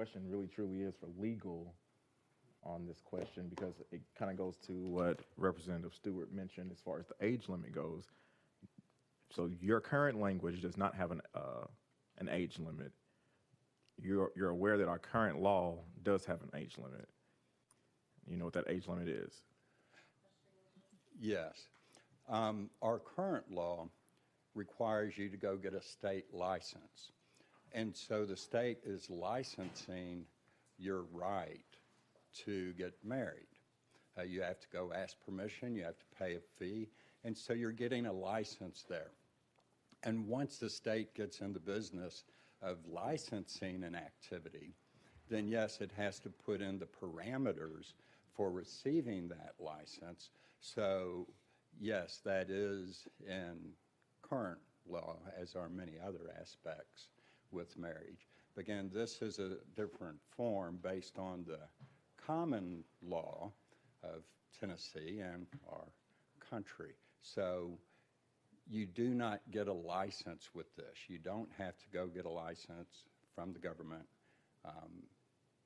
question really truly is for legal on this question, because it kind of goes to what Representative Stewart mentioned as far as the age limit goes. So your current language does not have an age limit. You're aware that our current law does have an age limit. You know what that age limit is? Yes. Our current law requires you to go get a state license. And so the state is licensing your right to get married. You have to go ask permission, you have to pay a fee, and so you're getting a license there. And once the state gets in the business of licensing an activity, then yes, it has to put in the parameters for receiving that license. So yes, that is in current law, as are many other aspects with marriage. But again, this is a different form based on the common law of Tennessee and our country. So you do not get a license with this. You don't have to go get a license from the government,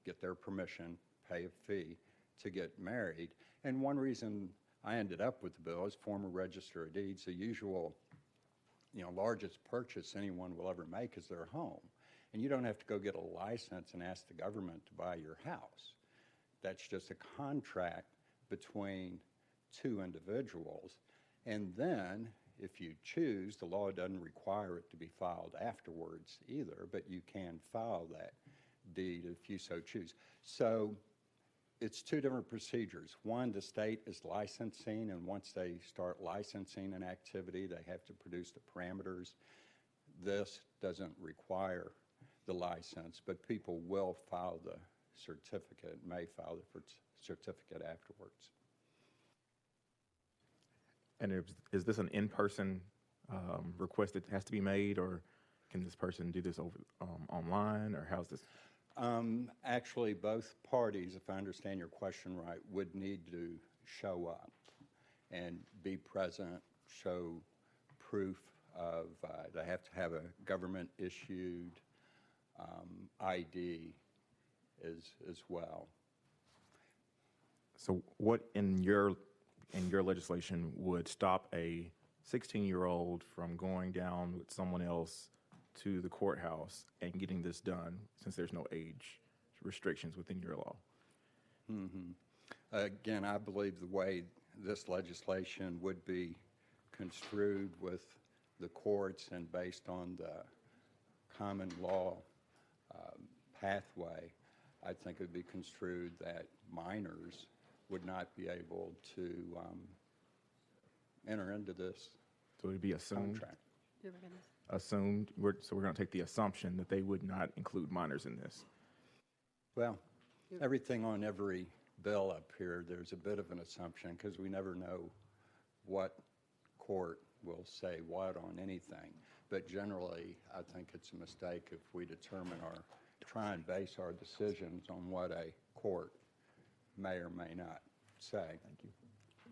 get their permission, pay a fee to get married. And one reason I ended up with the bill is former Register of Deeds. The usual, largest purchase anyone will ever make is their home. And you don't have to go get a license and ask the government to buy your house. That's just a contract between two individuals. And then, if you choose, the law doesn't require it to be filed afterwards either, but you can file that deed if you so choose. So it's two different procedures. One, the state is licensing, and once they start licensing an activity, they have to produce the parameters. This doesn't require the license, but people will file the certificate, may file the certificate afterwards. And is this an in-person request that has to be made, or can this person do this over online, or how's this? Actually, both parties, if I understand your question right, would need to show up and be present, show proof of, they have to have a government-issued ID as well. So what in your legislation would stop a 16-year-old from going down with someone else to the courthouse and getting this done, since there's no age restrictions within your law? Mm-hmm. Again, I believe the way this legislation would be construed with the courts and based on the common law pathway, I think it would be construed that minors would not be able to enter into this. So it would be assumed? Contract. Assumed. So we're going to take the assumption that they would not include minors in this. Well, everything on every bill up here, there's a bit of an assumption because we never know what court will say what on anything. But generally, I think it's a mistake if we try and base our decisions on what a court may or may not say. Thank you.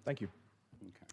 Thank you. Okay.